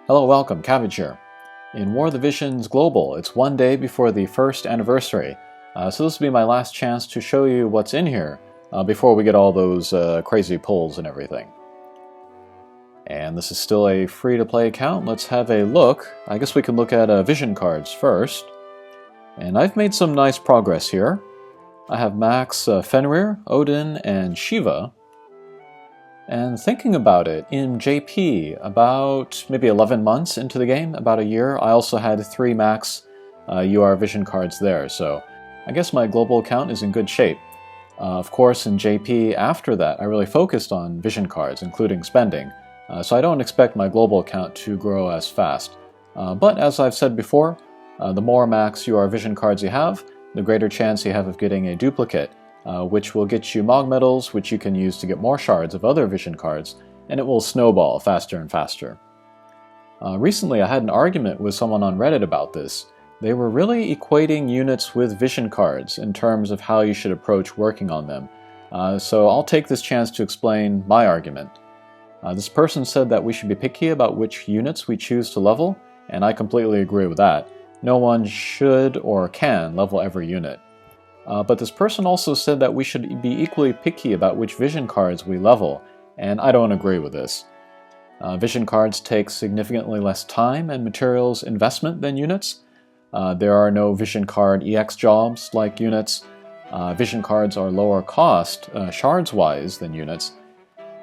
Hello, welcome, Cabbage here. In WotV Global, it's one day before the first anniversary, so this will be my last chance to show you what's in here before we get all those crazy pulls and everything. And this is still a free-to-play account. Let's have a look. I guess we can look at vision cards first. And I've made some nice progress here. I have Max Fenrir, Odin, and Shiva. And thinking about it, in JP, about maybe 11 months into the game, about a year, I also had 3 max UR vision cards there, so I guess my global account is in good shape. Of course, in JP after that, I really focused on vision cards, including spending, so I don't expect my global account to grow as fast. But as I've said before, the more max UR vision cards you have, the greater chance you have of getting a duplicate, which will get you Mog medals, which you can use to get more shards of other vision cards, and it will snowball faster and faster. Recently I had an argument with someone on Reddit about this. They were really equating units with vision cards in terms of how you should approach working on them. So I'll take this chance to explain my argument. This person said that we should be picky about which units we choose to level, and I completely agree with that. No one should or can level every unit. But this person also said that we should be equally picky about which vision cards we level, and I don't agree with this. Vision cards take significantly less time and materials investment than units. There are no vision card EX jobs like units. Vision cards are lower cost, shards-wise, than units.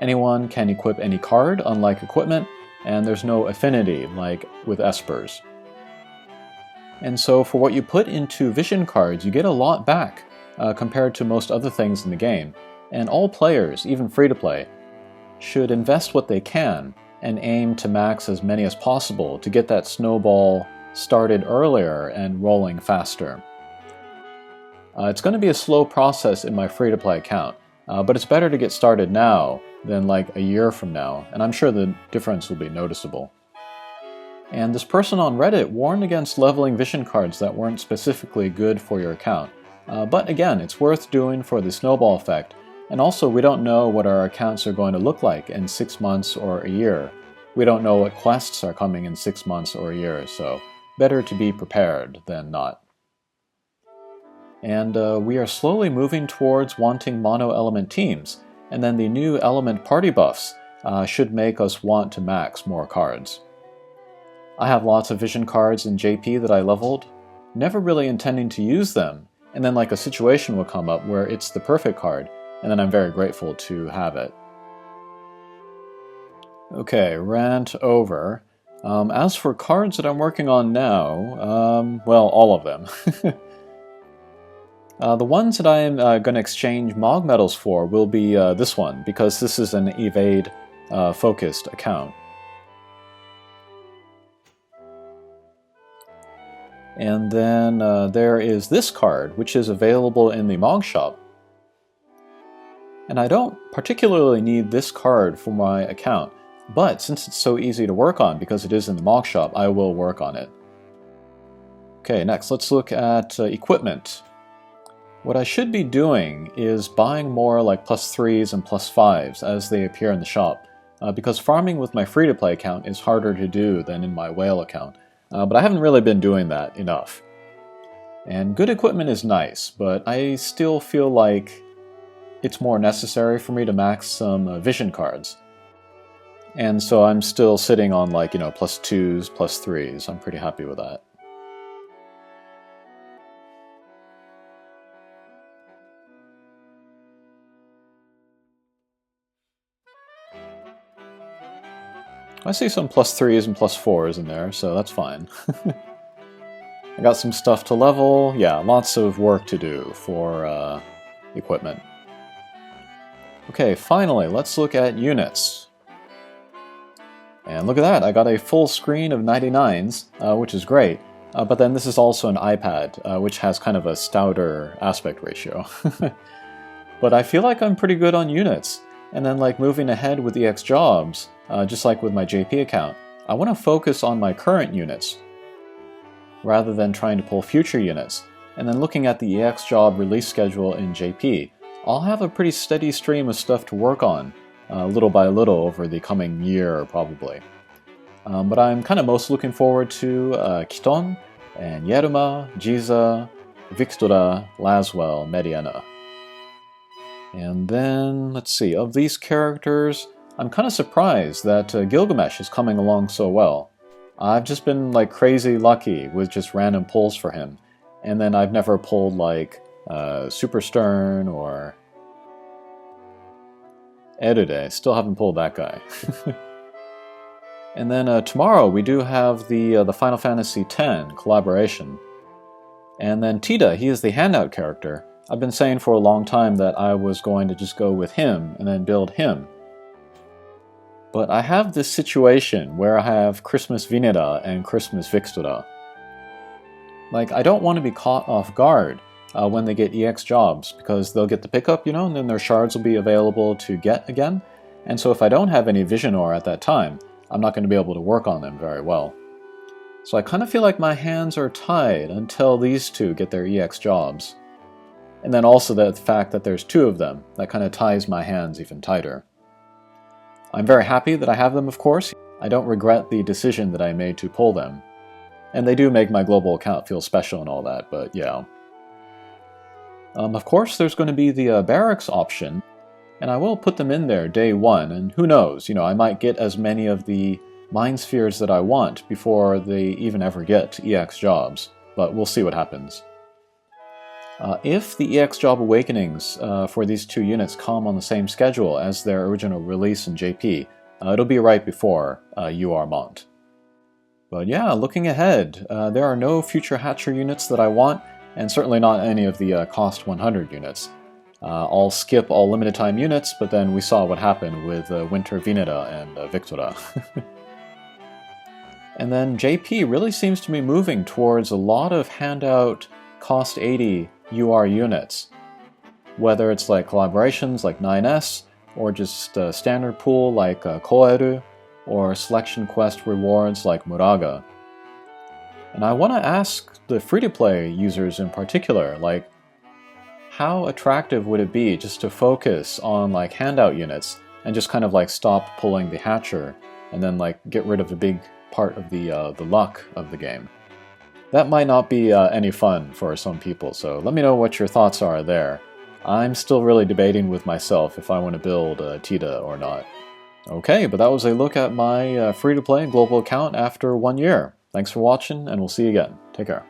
Anyone can equip any card, unlike equipment, and there's no affinity like with espers. And so for what you put into vision cards, you get a lot back compared to most other things in the game. And all players, even free-to-play, should invest what they can and aim to max as many as possible to get that snowball started earlier and rolling faster. It's going to be a slow process in my free-to-play account, but it's better to get started now than like a year from now, and I'm sure the difference will be noticeable. And this person on Reddit warned against leveling vision cards that weren't specifically good for your account. But again, it's worth doing for the snowball effect, and also we don't know what our accounts are going to look like in 6 months or a year. We don't know what quests are coming in 6 months or a year, so better to be prepared than not. And we are slowly moving towards wanting mono-element teams, and then the new element party buffs should make us want to max more cards. I have lots of vision cards in JP that I leveled, never really intending to use them, and then like a situation will come up where it's the perfect card, and then I'm very grateful to have it. Okay, rant over. As for cards that I'm working on now, well, all of them. The ones that I'm going to exchange Mog medals for will be this one, because this is an evade focused account. And then there is this card, which is available in the Mog shop. And I don't particularly need this card for my account, but since it's so easy to work on because it is in the Mog shop, I will work on it. Okay, next let's look at equipment. What I should be doing is buying more like +3s and +5s as they appear in the shop, because farming with my free-to-play account is harder to do than in my whale account. But I haven't really been doing that enough. And good equipment is nice, but I still feel like it's more necessary for me to max some vision cards. And so I'm still sitting on like, +2s, +3s. I'm pretty happy with that. I see some +3s and +4s in there, so that's fine. I got some stuff to level. Yeah, lots of work to do for equipment. Okay, finally, let's look at units. And look at that, I got a full screen of 99s, which is great. But then this is also an iPad, which has kind of a stouter aspect ratio. But I feel like I'm pretty good on units. And then like moving ahead with EX jobs, just like with my JP account, I want to focus on my current units rather than trying to pull future units. And then looking at the EX job release schedule in JP, I'll have a pretty steady stream of stuff to work on, little by little over the coming year probably. But I'm kind of most looking forward to Kiton and Yeruma, Jiza, Victora, Laswell, Mediana. And then, let's see, of these characters, I'm kind of surprised that Gilgamesh is coming along so well. I've just been like crazy lucky with just random pulls for him. And then I've never pulled like Super Stern or Erude. Still haven't pulled that guy. And then tomorrow we do have the Final Fantasy X collaboration. And then Tida, he is the handout character. I've been saying for a long time that I was going to just go with him and then build him. But I have this situation where I have Christmas Vineda and Christmas Vixtura. Like, I don't want to be caught off guard when they get EX jobs, because they'll get the pickup, you know, and then their shards will be available to get again. And so if I don't have any Vision Ore at that time, I'm not going to be able to work on them very well. So I kind of feel like my hands are tied until these two get their EX jobs. And then also the fact that there's two of them, that kind of ties my hands even tighter. I'm very happy that I have them, of course. I don't regret the decision that I made to pull them. And they do make my global account feel special and all that, but yeah. Of course, there's going to be the barracks option, and I will put them in there day one, and who knows, you know, I might get as many of the Mind Spheres that I want before they even ever get EX jobs, but we'll see what happens. If the EX Job Awakenings for these two units come on the same schedule as their original release in JP, it'll be right before UR Mont. But yeah, looking ahead, there are no future Hatcher units that I want, and certainly not any of the Cost 100 units. I'll skip all limited time units, but then we saw what happened with Winter Vineda and Victora. And then JP really seems to be moving towards a lot of handout Cost 80 UR units. Whether it's like collaborations like 9S, or just standard pool like Koeru, or selection quest rewards like Muraga. And I want to ask the free-to-play users in particular, like, how attractive would it be just to focus on like handout units and just kind of like stop pulling the Hatcher and then like get rid of a big part of the luck of the game? That might not be any fun for some people, so let me know what your thoughts are there. I'm still really debating with myself if I want to build Tida or not. Okay, but that was a look at my free-to-play global account after 1 year. Thanks for watching, and we'll see you again. Take care.